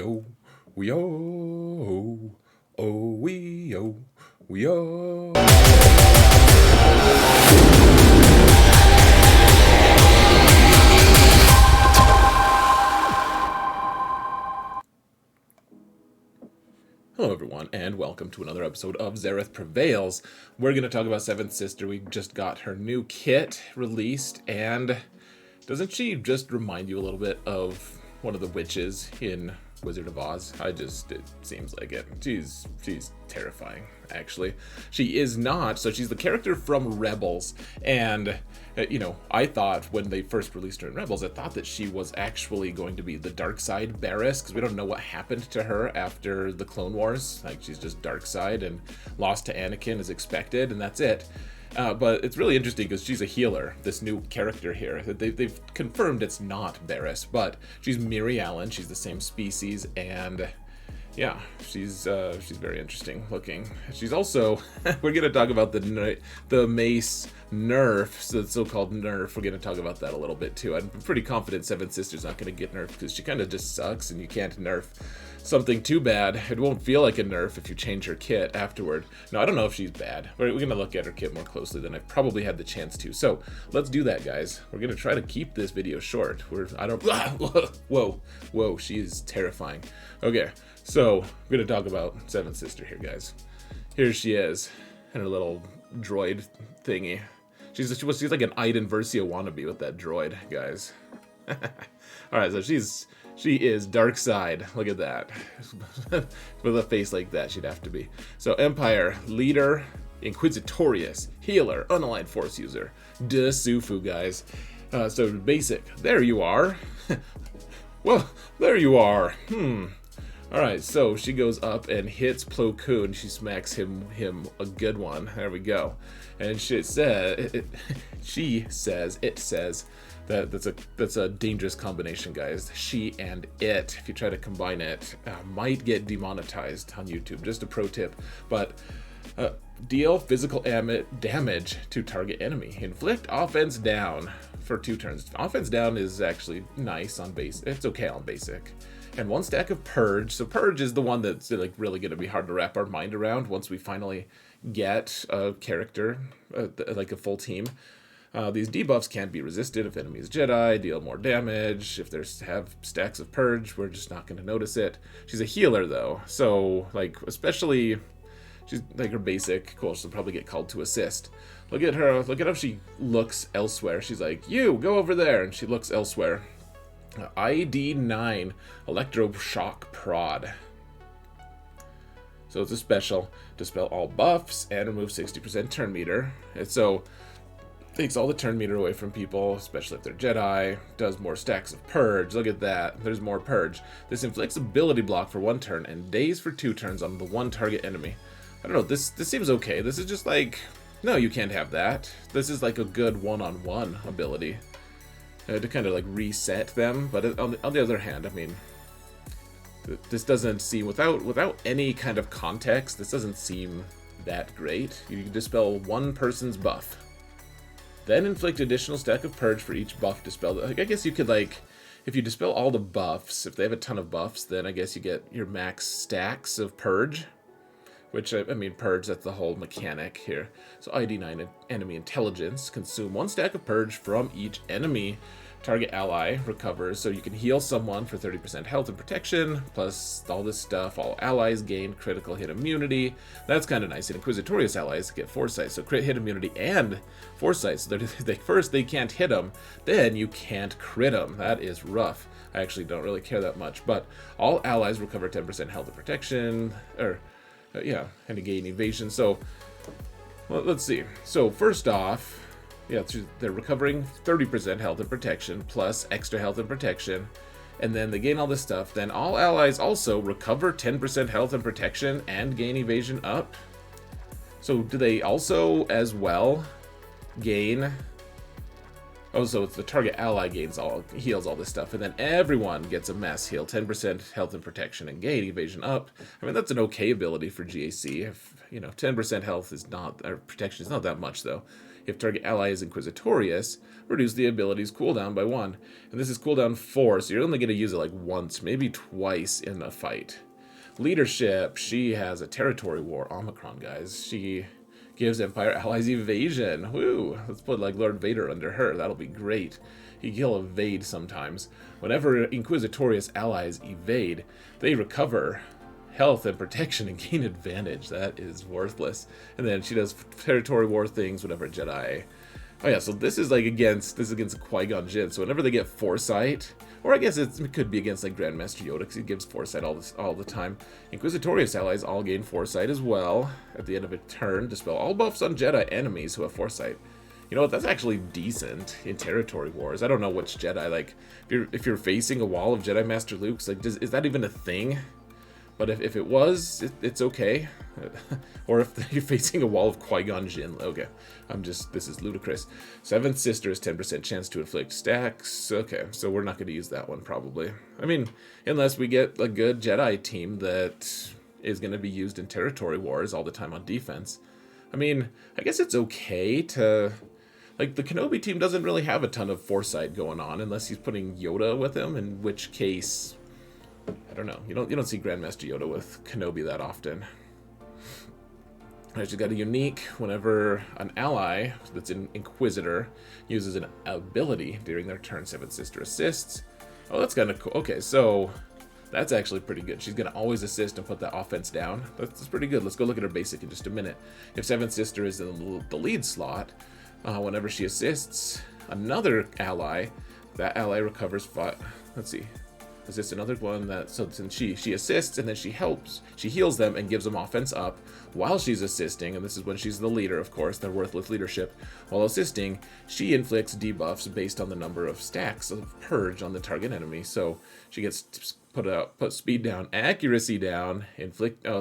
oh, we oh, oh, we oh, we oh. Hello everyone, and welcome to another episode of Zareth Prevails. We're going to talk about Seventh Sister. We just got her new kit released, and doesn't she just remind you a little bit of one of the witches in Wizard of Oz? It seems like it. She's terrifying, actually. She is not, so she's the character from Rebels, and I thought when they first released her in Rebels, I thought that she was actually going to be the dark side Barriss, because we don't know what happened to her after the Clone Wars. Like, she's just dark side and lost to Anakin as expected, and that's it. But it's really interesting because she's a healer, this new character here. They've confirmed it's not Barriss, but she's Miri Allen. She's the same species, and yeah, she's very interesting looking. She's also, we're going to talk about the Mace nerf, the so-called nerf. We're going to talk about that a little bit too. I'm pretty confident Seventh Sister's not going to get nerfed because she kind of just sucks, and you can't nerf something too bad. It won't feel like a nerf if you change her kit afterward. No, I don't know if she's bad. We're going to look at her kit more closely than I've probably had the chance to. So let's do that, guys. We're going to try to keep this video short. Whoa, she's terrifying. Okay, so we're going to talk about Seventh Sister here, guys. Here she is in her little droid thingy. She's like an Iden Versio wannabe with that droid, guys. Alright, so she is dark side. Look at that. With a face like that, she'd have to be. So Empire, leader, Inquisitorious, healer, unaligned force user. Sufu, guys. So basic. There you are. Well, there you are. Alright, so she goes up and hits Plo Koon. She smacks him a good one. There we go. And she says that's a dangerous combination, guys. She and it, if you try to combine it, might get demonetized on YouTube. Just a pro tip. But deal physical damage to target enemy. Inflict offense down for 2 turns. Offense down is actually nice on base. It's okay on basic. And 1 stack of Purge. So Purge is the one that's like really going to be hard to wrap our mind around once we finally get a character, like a full team. These debuffs can't be resisted if enemy is Jedi, deal more damage. If they have stacks of Purge, we're just not going to notice it. She's a healer, though, so, like, especially, she's, like, her basic, cool, she'll probably get called to assist. Look at her, look at how she looks elsewhere. She's like, you, go over there, and she looks elsewhere. ID 9, Electroshock Prod. So it's a special. Dispel all buffs and remove 60% turn meter. And so takes all the turn meter away from people, especially if they're Jedi. Does more stacks of Purge. Look at that. There's more Purge. This inflicts ability block for 1 turn and daze for 2 turns on the 1 target enemy. I don't know. This seems okay. This is just like, no, you can't have that. This is like a good one-on-one ability to kind of like reset them. But on the other hand, I mean, this doesn't seem, without any kind of context, this doesn't seem that great. You can dispel 1 person's buff. Then inflict additional stack of Purge for each buff dispelled. I guess you could, like, if you dispel all the buffs, if they have a ton of buffs, then I guess you get your max stacks of Purge. Which, I mean, Purge, that's the whole mechanic here. So ID 9, enemy intelligence. Consume 1 stack of Purge from each enemy. Target ally recovers, so you can heal someone for 30% health and protection, plus all this stuff. All allies gain critical hit immunity. That's kind of nice. And Inquisitorious allies get Foresight, so crit hit immunity and Foresight. So first they can't hit them, then you can't crit them. That is rough. I actually don't really care that much, but all allies recover 10% health and protection, and gain evasion. So, well, let's see. So first off, yeah, they're recovering 30% health and protection, plus extra health and protection, and then they gain all this stuff. Then all allies also recover 10% health and protection and gain evasion up. So do they also, as well, gain... Oh, so it's the target ally heals all this stuff, and then everyone gets a mass heal, 10% health and protection, and gain evasion up. I mean, that's an okay ability for GAC. If 10% health is not, or protection is not that much though. If target ally is Inquisitorious, reduce the ability's cooldown by 1. And this is cooldown 4, so you're only going to use it like once, maybe twice in a fight. Leadership, she has a territory war, Omicron, guys. She gives Empire allies evasion. Woo! Let's put like Lord Vader under her. That'll be great. He'll evade sometimes. Whenever Inquisitorious allies evade, they recover health and protection and gain advantage. That is worthless. And then she does territory war things whenever Jedi. Oh yeah, so this is against Qui-Gon Jinn. So whenever they get foresight, or I guess it could be against like Grandmaster Yoda because he gives foresight all the time. Inquisitorious allies all gain foresight as well at the end of a turn. Dispel all buffs on Jedi enemies who have foresight. You know what? That's actually decent in territory wars. I don't know which Jedi, like if you're facing a wall of Jedi Master Luke's, like is that even a thing? But if it was, it's okay. Or if you're facing a wall of Qui-Gon Jinn, okay. This is ludicrous. Seventh Sister is 10% chance to inflict stacks. Okay, so we're not going to use that one probably. I mean, unless we get a good Jedi team that is going to be used in territory wars all the time on defense. I mean, I guess it's okay to... Like, the Kenobi team doesn't really have a ton of foresight going on unless he's putting Yoda with him, in which case... I don't know. You don't see Grandmaster Yoda with Kenobi that often. Alright, she's got a unique whenever an ally that's an Inquisitor uses an ability during their turn. Seventh Sister assists. Oh, that's kind of cool. Okay, so that's actually pretty good. She's going to always assist and put that offense down. That's pretty good. Let's go look at her basic in just a minute. If Seventh Sister is in the lead slot, whenever she assists another ally, that ally recovers 5. Let's see. Is this another one that, so since she assists and then she heals them and gives them offense up while she's assisting, and this is when she's the leader, of course, their worthless leadership. While assisting, she inflicts debuffs based on the number of stacks of purge on the target enemy. So she gets put speed down, accuracy down,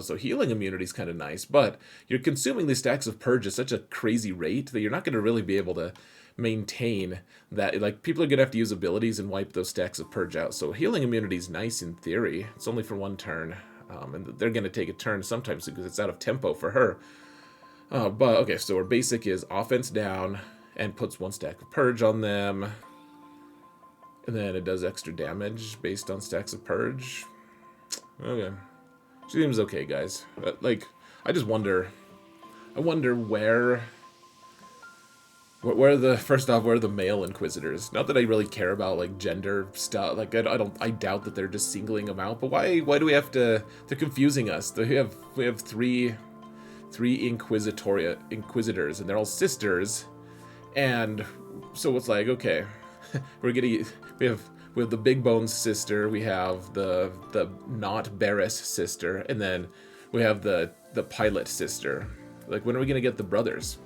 so healing immunity is kind of nice, but you're consuming these stacks of purge at such a crazy rate that you're not going to really be able to maintain that. Like, people are gonna have to use abilities and wipe those stacks of purge out. So healing immunity is nice in theory. It's only for one turn, and they're gonna take a turn sometimes because it's out of tempo for her. But okay, so her basic is offense down and puts 1 stack of purge on them, and then it does extra damage based on stacks of purge. Okay, she seems okay, guys. Like, I wonder where are the male Inquisitors? Not that I really care about like gender stuff. Like, I doubt that they're just singling them out. But why do we have to? They're confusing us. We have three Inquisitors, and they're all sisters. And so it's like, okay, we have the Big Bones sister. We have the not BARRISS sister, and then we have the pilot sister. Like, when are we gonna get the brothers?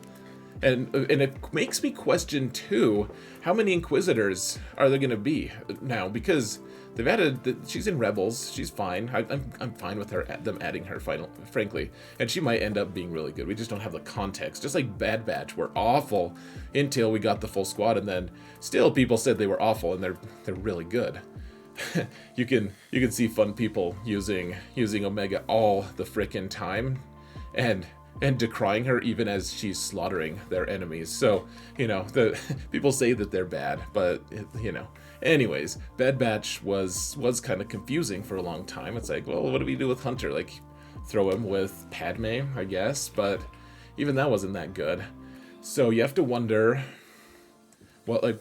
And it makes me question, too, how many Inquisitors are there going to be now? Because they've added... she's in Rebels. She's fine. I'm fine with them adding her, frankly. And she might end up being really good. We just don't have the context. Just like Bad Batch were awful until we got the full squad. And then still people said they were awful, and they're really good. You can see fun people using Omega all the frickin' time. And decrying her even as she's slaughtering their enemies. So, the people say that they're bad, but, Anyways, Bad Batch was kind of confusing for a long time. It's like, well, what do we do with Hunter? Like, throw him with Padme, I guess, but even that wasn't that good. So you have to wonder what, like,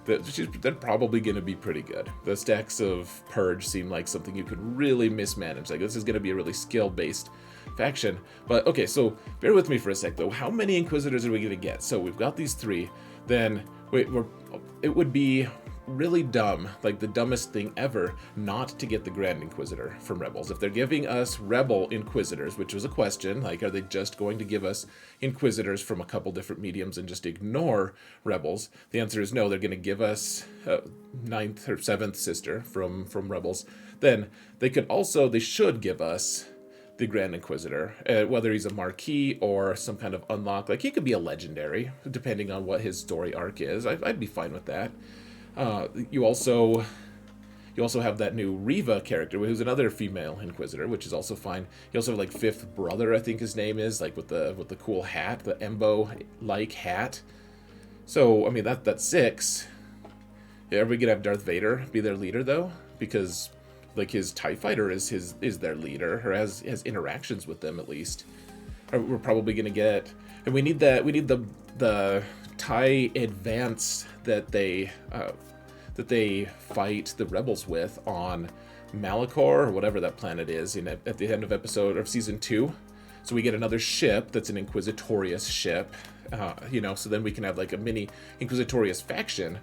they're probably going to be pretty good. The stacks of purge seem like something you could really mismanage. Like, this is going to be a really skill-based faction. But okay, so bear with me for a sec though. How many Inquisitors are we gonna get? So we've got these 3. Then it would be really dumb, like the dumbest thing ever, not to get the Grand Inquisitor from Rebels. If they're giving us Rebel Inquisitors, which was a question, like, are they just going to give us Inquisitors from a couple different mediums and just ignore Rebels? The answer is no. They're going to give us 9th or 7th Sister from Rebels. Then they should give us the Grand Inquisitor, whether he's a Marquis or some kind of unlock. Like, he could be a legendary, depending on what his story arc is. I'd be fine with that. You You also have that new Riva character, who's another female Inquisitor, which is also fine. You also have like Fifth Brother, I think his name is, like with the cool hat, the Embo-like hat. So I mean that's 6. Yeah, are we gonna have Darth Vader be their leader though? Because like his TIE fighter is their leader, or has interactions with them at least. We're probably gonna get, and we need the TIE advance that they fight the rebels with on Malachor, or whatever that planet is, at the end of season 2. So we get another ship that's an Inquisitorious ship, so then we can have like a mini Inquisitorious faction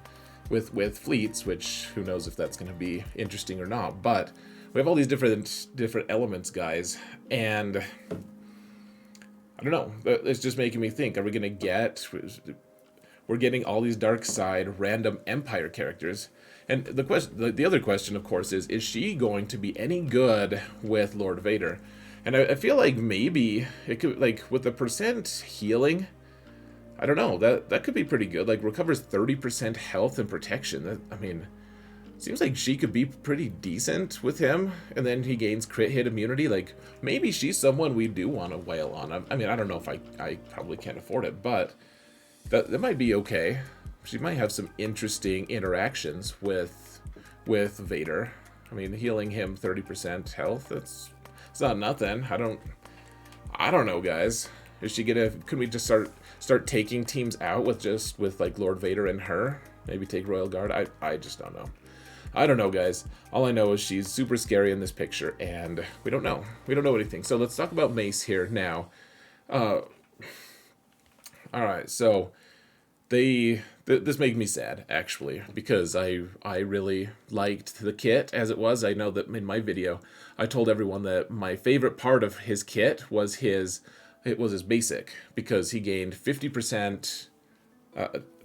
with fleets, which who knows if that's going to be interesting or not. But we have all these different elements, guys, and I don't know. It's just making me think: are we going to get? We're getting all these dark side random Empire characters, and the other question, of course, is she going to be any good with Lord Vader? And I feel like maybe it could, like with the percent healing, I don't know, that could be pretty good. Like recovers 30% health and protection. I mean, seems like she could be pretty decent with him, and then he gains crit hit immunity. Like maybe she's someone we do want to wail on. I mean, I don't know if I probably can't afford it, but that might be okay. She might have some interesting interactions with Vader. I mean, healing him 30% health, it's not nothing. I don't know, guys. Is she gonna? Could we just start taking teams out with like Lord Vader and her? Maybe take Royal Guard. I just don't know. I don't know, guys. All I know is she's super scary in this picture, and we don't know. We don't know anything. So let's talk about Mace here now. All right, so this made me sad, actually, because I really liked the kit as it was. I know that in my video I told everyone that my favorite part of his kit was his basic, because he gained 50%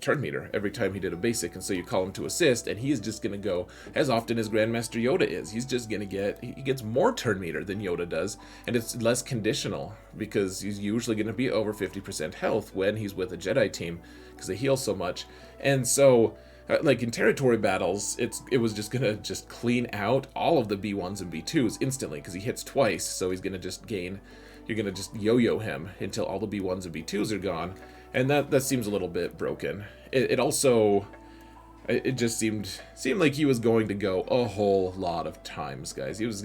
turn meter every time he did a basic, and so you call him to assist, and he is just gonna go as often as Grandmaster Yoda is. He's just gonna he gets more turn meter than Yoda does, and it's less conditional because he's usually gonna be over 50% health when he's with a Jedi team because they heal so much. And so like in territory battles, it was just gonna clean out all of the B1s and B2s instantly because he hits twice, so he's gonna just gain. You're gonna just yo-yo him until all the B1s and B2s are gone. And that seems a little bit broken. It also, it just seemed like he was going to go a whole lot of times, guys. He was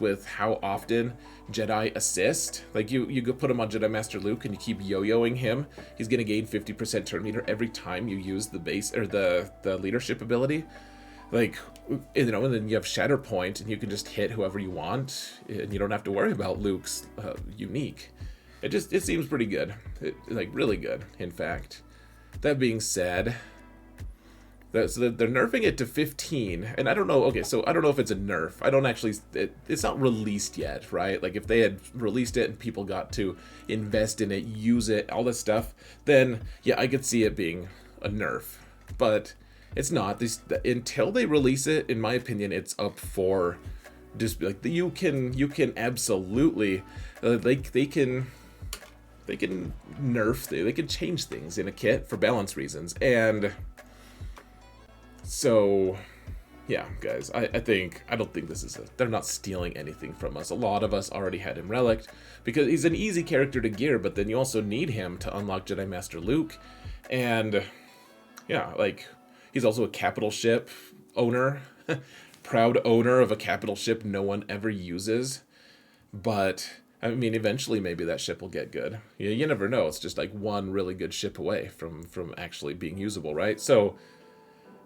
with how often Jedi assist. Like you go put him on Jedi Master Luke and you keep yo-yoing him. He's gonna gain 50% turn meter every time you use the base or the leadership ability. Like, and then you have Shatterpoint and you can just hit whoever you want, and you don't have to worry about Luke's unique. It seems pretty good. Like, really good, in fact. That being said, so they're nerfing it to 15, and I don't know, okay, so I don't know if it's a nerf. I don't actually, it's not released yet, right? Like, if they had released it and people got to invest in it, use it, all this stuff, then, yeah, I could see it being a nerf. But it's not. Until they release it, in my opinion, it's up for just, like, you can absolutely, they can nerf, they can change things in a kit for balance reasons. And so, yeah, guys, I don't think this is they're not stealing anything from us. A lot of us already had him relicked because he's an easy character to gear, but then you also need him to unlock Jedi Master Luke. And yeah, like, he's also a capital ship owner, proud owner of a capital ship no one ever uses. But I mean, eventually maybe that ship will get good. You never know. It's just like one really good ship away from actually being usable, right? So,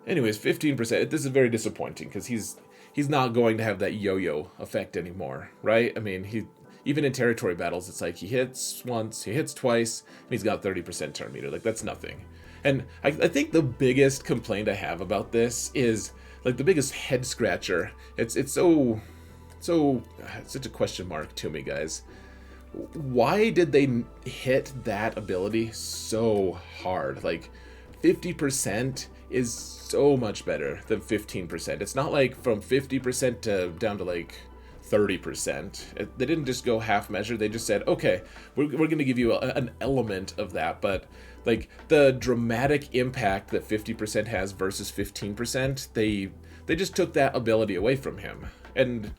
anyways, 15%. This is very disappointing because he's not going to have that yo-yo effect anymore, right? I mean, even in territory battles, it's like he hits once, he hits twice, and he's got 30% turn meter. Like, that's nothing. And I think the biggest complaint I have about this is, like, the biggest head scratcher. It's such a question mark to me, guys. Why did they hit that ability so hard? Like, 50% is so much better than 15%. It's not like from 50% to down to like 30%. They didn't just go half measure. They just said, okay, we're going to give you an element of that, but like the dramatic impact that 50% has versus 15%, they they just took that ability away from him. And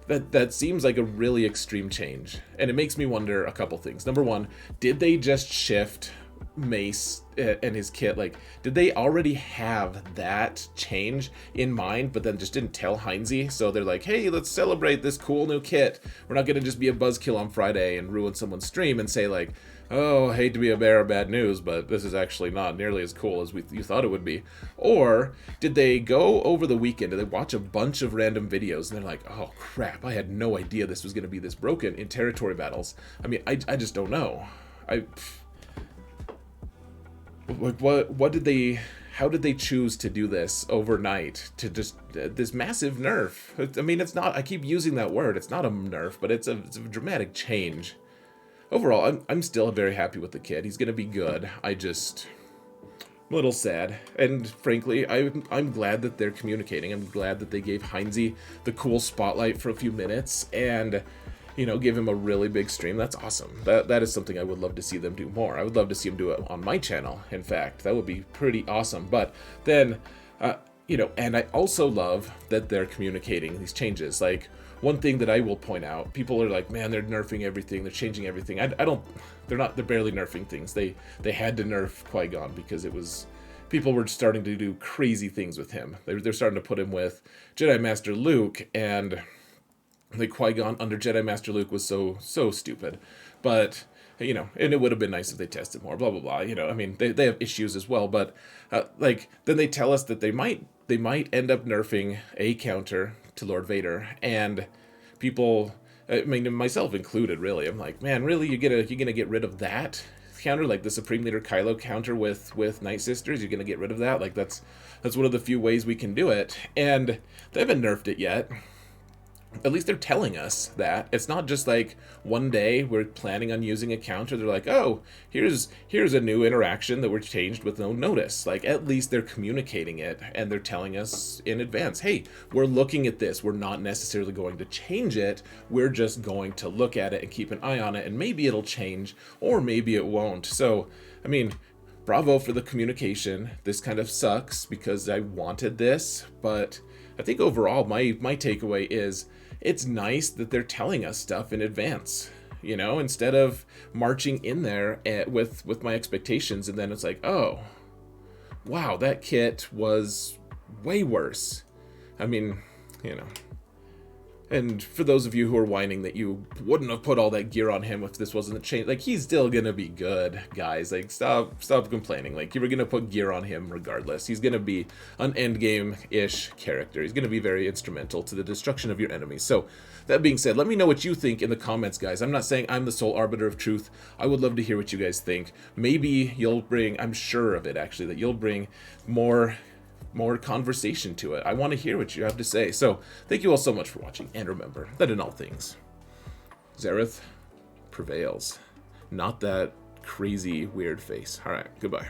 that seems like a really extreme change. And it makes me wonder a couple things. Number one, did they just shift Mace and his kit? Like, did they already have that change in mind, but then just didn't tell Heinze? So they're like, hey, let's celebrate this cool new kit. We're not gonna just be a buzzkill on Friday and ruin someone's stream and say like, oh, hate to be a bearer of bad news, but this is actually not nearly as cool as you thought it would be. Or did they go over the weekend and they watch a bunch of random videos and they're like, oh crap, I had no idea this was gonna be this broken in territory battles. I mean, I just don't know. Like, what did they, how did they choose to do this overnight, to just this massive nerf? I mean, it's not, I keep using that word, it's not a nerf, but it's a dramatic change. Overall, I'm still very happy with the kid. He's gonna be good. I'm a little sad, and frankly, I'm glad that they're communicating. I'm glad that they gave Heinze the cool spotlight for a few minutes, and you know, give him a really big stream. That's awesome. That is something I would love to see them do more. I would love to see them do it on my channel. In fact, that would be pretty awesome. But then, you know, and I also love that they're communicating these changes. Like, one thing that I will point out, people are like, man, they're nerfing everything, they're changing everything. I don't, they're barely nerfing things. They had to nerf Qui-Gon because it was, people were starting to do crazy things with him. They're starting to put him with Jedi Master Luke, and like Qui-Gon under Jedi Master Luke was so stupid. But, you know, and it would have been nice if they tested more, blah, blah, blah. You know, I mean, they have issues as well, but, like, then they tell us that they might end up nerfing a counter to Lord Vader, and people, I mean, myself included, really, I'm like, man, really, you're gonna get rid of that counter, like the Supreme Leader Kylo counter with Night Sisters? You're gonna get rid of that? Like, that's one of the few ways we can do it, and they haven't nerfed it yet. At least they're telling us that. It's not just like one day we're planning on using a counter. They're like, oh, here's a new interaction that we're changed with no notice. Like, at least they're communicating it, and they're telling us in advance, hey, we're looking at this. We're not necessarily going to change it. We're just going to look at it and keep an eye on it, and maybe it'll change, or maybe it won't. So, I mean, bravo for the communication. This kind of sucks because I wanted this, but I think overall my takeaway is, it's nice that they're telling us stuff in advance, you know, instead of marching in there with my expectations, and then it's like, oh, wow, that kit was way worse. I mean, you know. And for those of you who are whining that you wouldn't have put all that gear on him if this wasn't a change, like, he's still gonna be good, guys. Like, stop complaining. Like, you were gonna put gear on him regardless. He's gonna be an endgame-ish character. He's gonna be very instrumental to the destruction of your enemies. So, that being said, let me know what you think in the comments, guys. I'm not saying I'm the sole arbiter of truth. I would love to hear what you guys think. Maybe you'll bring, I'm sure of it, actually, that you'll bring more conversation to it. I want to hear what you have to say. So, thank you all so much for watching, and remember that in all things, Zareth prevails. Not that crazy weird face. Alright, goodbye.